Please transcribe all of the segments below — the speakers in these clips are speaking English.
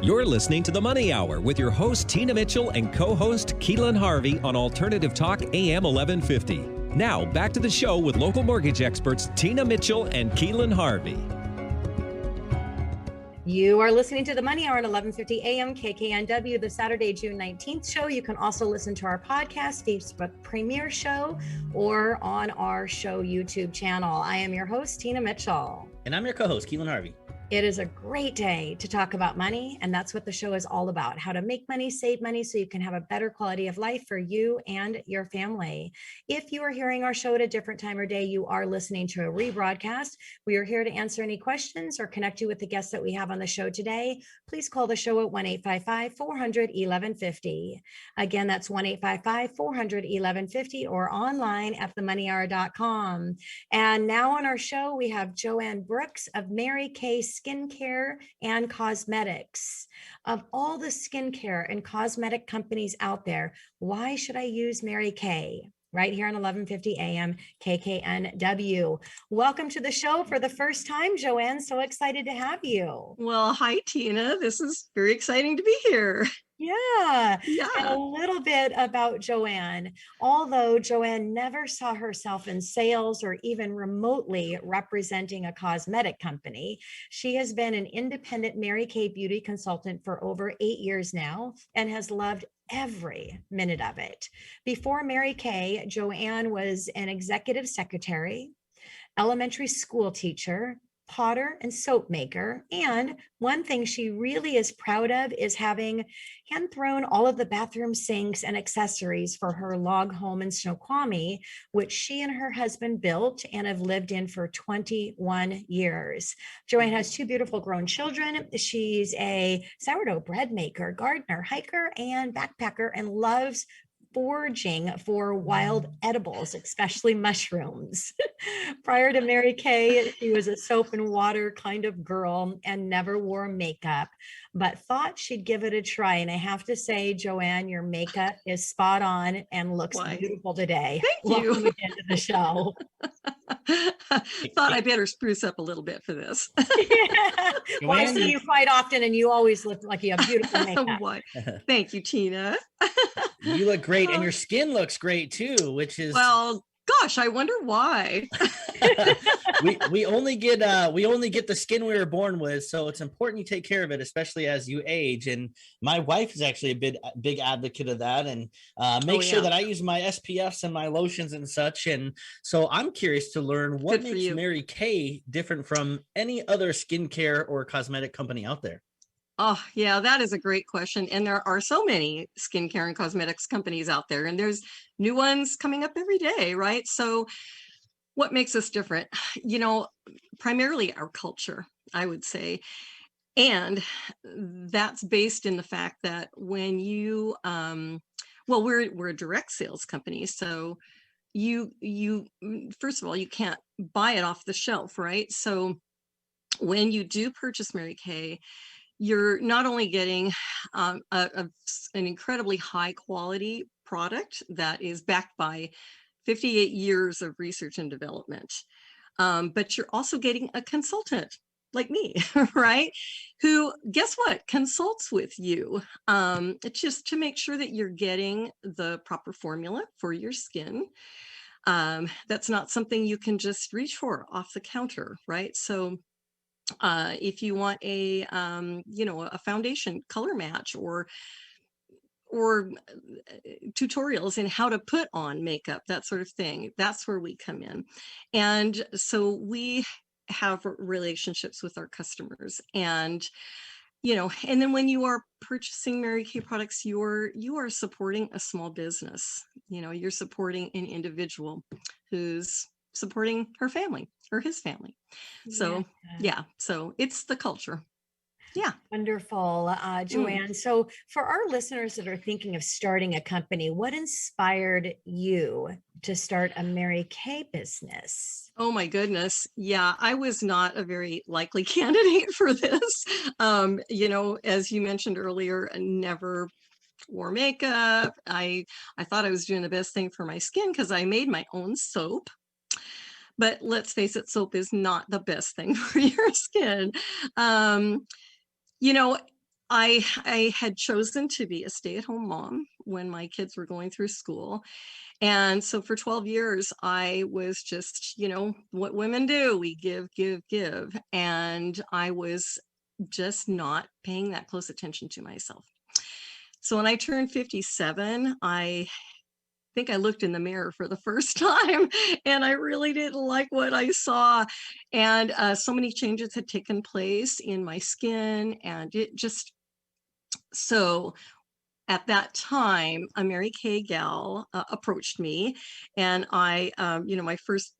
You're listening to The Money Hour with your host, Tina Mitchell, and co-host, Keelan Harvey on Alternative Talk AM 1150. Now, back to the show with local mortgage experts, Tina Mitchell and Keelan Harvey. You are listening to The Money Hour at 1150 AM KKNW, the Saturday, June 19th show. You can also listen to our podcast, Facebook Premiere Show, or on our show YouTube channel. I am your host, Tina Mitchell. And I'm your co-host, Keelan Harvey. It is a great day to talk about money, and that's what the show is all about, how to make money, save money, so you can have a better quality of life for you and your family. If you are hearing our show at a different time or day, you are listening to a rebroadcast. We are here to answer any questions or connect you with the guests that we have on the show today. Please call the show at 1-855-400-1150. Again, that's 1-855-400-1150 or online at themoneyhour.com. And now on our show, we have Jo Ann Brookes of Mary Kay Skincare and Cosmetics. Of all the skincare and cosmetic companies out there, why should I use Mary Kay? Right here on 1150 AM KKNW. Welcome to the show for the first time, Jo Ann. So excited to have you. Well, hi, Tina. This is very exciting to be here. Yeah. And a little bit about Jo Ann. Although Jo Ann never saw herself in sales or even remotely representing a cosmetic company, she has been an independent Mary Kay beauty consultant for over 8 years now and has loved every minute of it. Before Mary Kay, Jo Ann was an executive secretary, elementary school teacher, potter and soap maker. And one thing she really is proud of is having hand thrown all of the bathroom sinks and accessories for her log home in Snoqualmie, which she and her husband built and have lived in for 21 years. Jo Ann has 2 beautiful grown children. She's a sourdough bread maker, gardener, hiker, and backpacker, and loves foraging for wild edibles, especially mushrooms. Prior to Mary Kay, she was a soap and water kind of girl and never wore makeup, but thought she'd give it a try. And I have to say, Jo Ann, your makeup is spot on and looks beautiful today. Thank you. Welcome again to the show. Thought I better spruce up a little bit for this. Yeah. Well, I see you quite often and you always look like you have beautiful makeup. Thank you, Tina. You look great, and your skin looks great too, which is, well, gosh, I wonder why. we only get the skin we were born with, so it's important you take care of it, especially as you age. And my wife is actually a big advocate of that, and make sure that I use my SPFs and my lotions and such. And so I'm curious to learn what makes Mary Kay different from any other skincare or cosmetic company out there. Oh, yeah, that is a great question. And there are so many skincare and cosmetics companies out there, and there's new ones coming up every day, right? So what makes us different? You know, primarily our culture, I would say. And that's based in the fact that when you, well, we're a direct sales company. So you first of all, you can't buy it off the shelf, right? So when you do purchase Mary Kay, you're not only getting an incredibly high quality product that is backed by 58 years of research and development, but you're also getting a consultant like me, right? Who, guess what, consults with you just to make sure that you're getting the proper formula for your skin. That's not something you can just reach for off the counter, right? So if you want a foundation color match or tutorials in how to put on makeup, that sort of thing, that's where we come in. And so we have relationships with our customers, and and then when you are purchasing Mary Kay products, you are supporting a small business. You're supporting an individual who's supporting her family or his family. So so it's the culture. Yeah. Wonderful, Jo Ann. So for our listeners that are thinking of starting a company, what inspired you to start a Mary Kay business? Oh my goodness. Yeah, I was not a very likely candidate for this. As you mentioned earlier, I never wore makeup. I thought I was doing the best thing for my skin because I made my own soap. But let's face it, soap is not the best thing for your skin. I had chosen to be a stay-at-home mom when my kids were going through school. And so for 12 years, I was just, what women do, we give, give, give. And I was just not paying that close attention to myself. So when I turned 57, I think I looked in the mirror for the first time and I really didn't like what I saw. And so many changes had taken place in my skin, and it just, so at that time, a Mary Kay gal approached me, and I, my first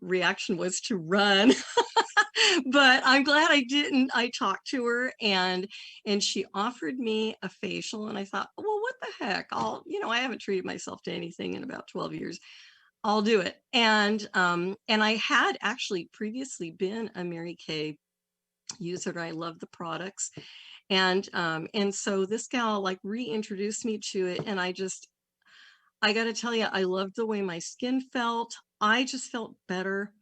reaction was to run. But I'm glad I didn't. I talked to her, and she offered me a facial, and I thought, well, what the heck? I haven't treated myself to anything in about 12 years. I'll do it. And I had actually previously been a Mary Kay user. I love the products. And so this gal like reintroduced me to it, and I got to tell you, I loved the way my skin felt. I just felt better.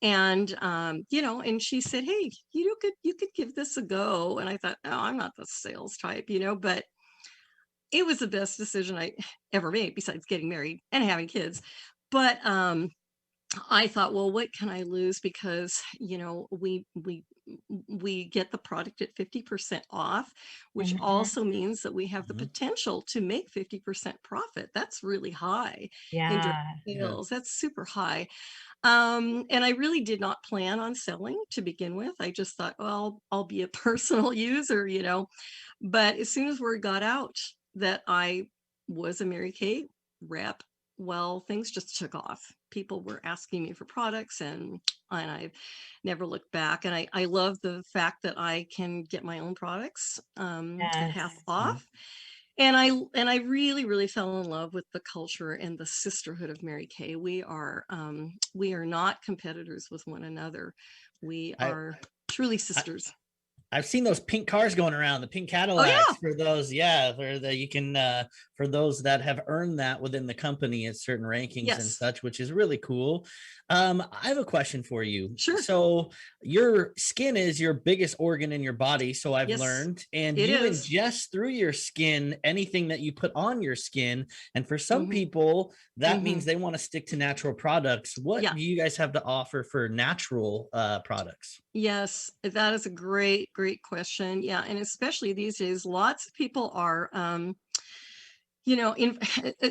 And and she said, hey, you could give this a go. And I thought, oh, I'm not the sales type, but it was the best decision I ever made, besides getting married and having kids. But I thought, well, what can I lose? Because, we get the product at 50% off, which also means that we have the potential to make 50% profit. That's really high in direct sales. That's super high. And I really did not plan on selling to begin with. I just thought, well, I'll be a personal user, but as soon as word got out that I was a Mary Kay rep, well, things just took off. People were asking me for products, and I've never looked back. And I love the fact that I can get my own products at half off. And I really, really fell in love with the culture and the sisterhood of Mary Kay. We are not competitors with one another. We are truly sisters. I've seen those pink cars going around, the pink Cadillacs for those. Yeah. You can, for those that have earned that within the company at certain rankings and such, which is really cool. I have a question for you. Sure. So your skin is your biggest organ in your body. So I've learned, and you ingest through your skin anything that you put on your skin. And for some people, that means they want to stick to natural products. What do you guys have to offer for natural products? Yes, that is a great question. Yeah. And especially these days, lots of people are,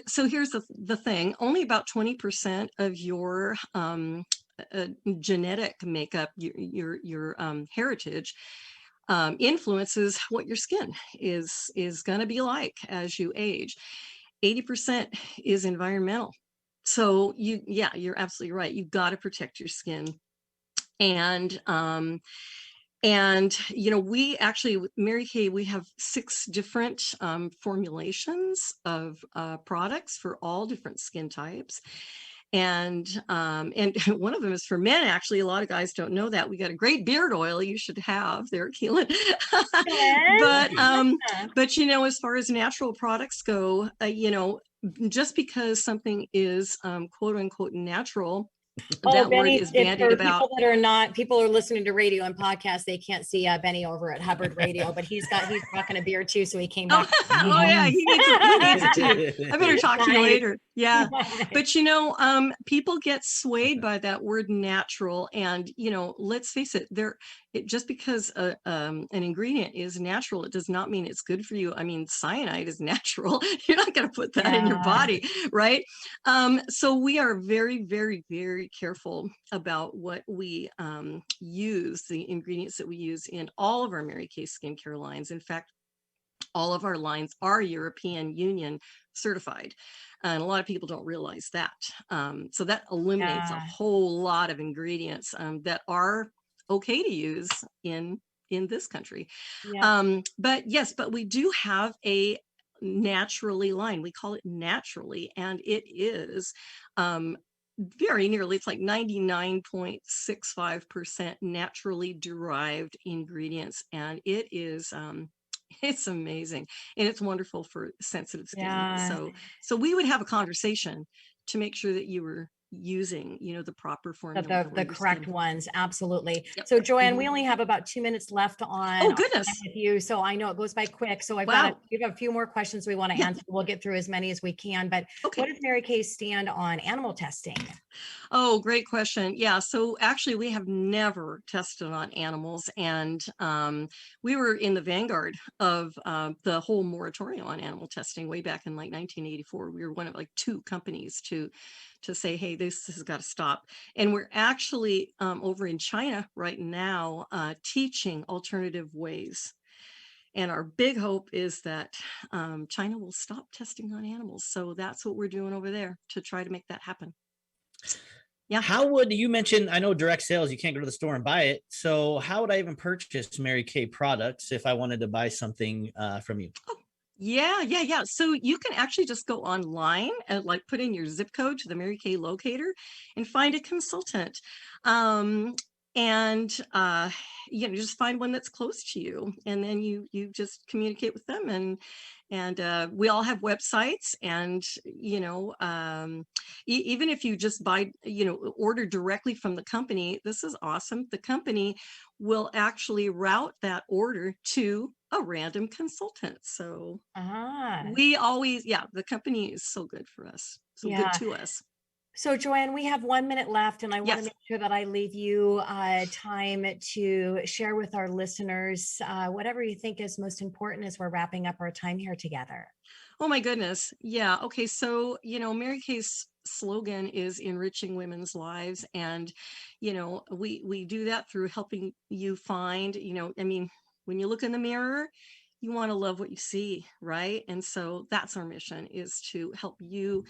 so here's the thing, only about 20% of your genetic makeup, your heritage influences what your skin is going to be like as you age. 80% is environmental. So you're absolutely right. You've got to protect your skin. And we actually, with Mary Kay, we have 6 different formulations of products for all different skin types. And one of them is for men. Actually, a lot of guys don't know that. We got a great beard oil you should have there, Keelan. But as far as natural products go, just because something is quote unquote natural, that Benny, word is bandied about. People are listening to radio and podcasts. They can't see Benny over at Hubbard Radio, but he's rocking a beard too. So he came back. Yeah, he needs it too. I better talk to you later. Yeah. But people get swayed by that word natural. And, let's face it, just because an ingredient is natural, it does not mean it's good for you. I mean, cyanide is natural. You're not going to put that in your body, right? So we are very, very, very careful about what we use, the ingredients that we use in all of our Mary Kay skincare lines. In fact, all of our lines are European Union certified. And a lot of people don't realize that. So that eliminates a whole lot of ingredients that are okay to use in this country. But we do have a naturally line. We call it naturally, and it is very nearly, it's like 99.65% naturally derived ingredients, and it is it's amazing, and it's wonderful for sensitive skin. So we would have a conversation to make sure that you were using, the proper formula. The correct ones. Absolutely. Yep. So Joanne, we only have about 2 minutes left on Oh, goodness. with you. So I know it goes by quick. So we have a few more questions we want to answer. We'll get through as many as we can, but what does Mary Kay stand on animal testing? Oh, great question. Yeah. So actually we have never tested on animals, and we were in the vanguard of the whole moratorium on animal testing way back in like 1984. We were one of like 2 companies to say, hey, this has got to stop. And we're actually over in China right now teaching alternative ways. And our big hope is that China will stop testing on animals. So that's what we're doing over there to try to make that happen. Yeah. How would you mention, I know direct sales, you can't go to the store and buy it. So how would I even purchase Mary Kay products if I wanted to buy something from you? Oh, yeah. So you can actually just go online and like put in your zip code to the Mary Kay locator and find a consultant. And just find one that's close to you, and then you just communicate with them, and we all have websites, and even if you just buy, order directly from the company, this is awesome. The company will actually route that order to a random consultant. So we always, the company is so good for us, good to us. So Joanne, we have 1 minute left, and I want to make sure that I leave you time to share with our listeners whatever you think is most important as we're wrapping up our time here together. Oh my goodness. Yeah. Okay. So, Mary Kay's slogan is enriching women's lives. And, we do that through helping you find, when you look in the mirror, you want to love what you see, right? And so that's our mission, is to help you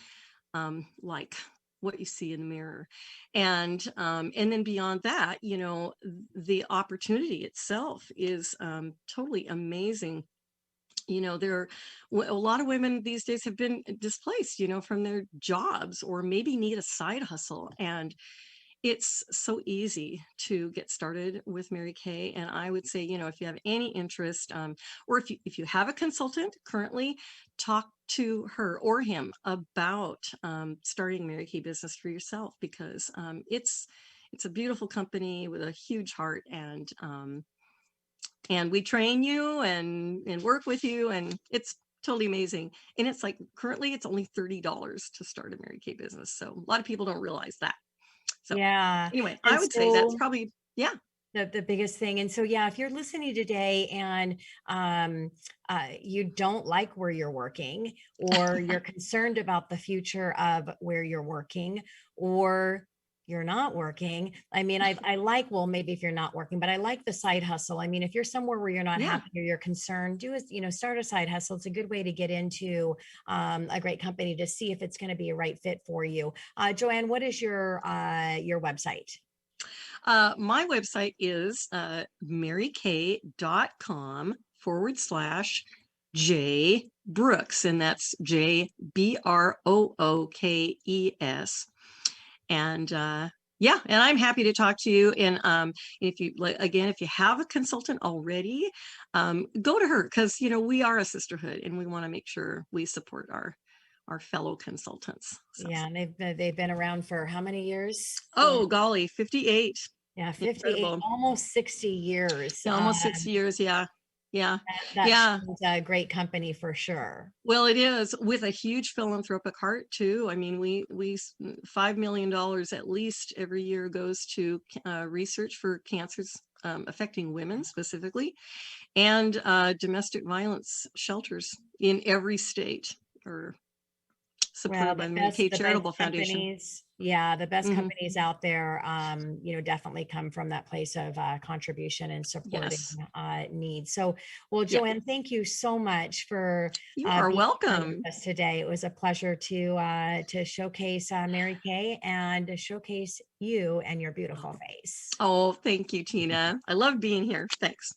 like what you see in the mirror. And then beyond that, the opportunity itself is totally amazing. There are a lot of women these days have been displaced, from their jobs, or maybe need a side hustle. And it's so easy to get started with Mary Kay. And I would say, if you have any interest, or if you have a consultant currently, talk to her or him about starting Mary Kay business for yourself, because it's a beautiful company with a huge heart, and we train you and work with you, and it's totally amazing. And it's like, currently it's only $30 to start a Mary Kay business. So a lot of people don't realize that. So anyway, I would say that's probably, the biggest thing. And so, if you're listening today and you don't like where you're working, or you're concerned about the future of where you're working, or you're not working. I mean, I like, well, maybe if you're not working, but I like the side hustle. I mean, if you're somewhere where you're not happy or you're concerned, start a side hustle. It's a good way to get into a great company to see if it's going to be a right fit for you. Joanne, what is your website? My website is marykay.com/J Brookes, and that's JBROOKES. And and I'm happy to talk to you. And if you have a consultant already, go to her, because we are a sisterhood, and we want to make sure we support our fellow consultants. So. Yeah, and they've been around for how many years? Oh golly, 58. Yeah, 58, incredible. Almost 60 years. Almost 60 years. Yeah. That's a great company for sure. Well, it is, with a huge philanthropic heart too. I mean, we $5 million at least every year goes to research for cancers affecting women specifically, and domestic violence shelters in every state are supported by the Mary Kay Charitable Foundation. The best companies out there, definitely come from that place of contribution and supporting needs. So, well, Joanne, thank you so much for you are welcome with us today. It was a pleasure to showcase Mary Kay and to showcase you and your beautiful face. Oh, thank you, Tina. I love being here. Thanks.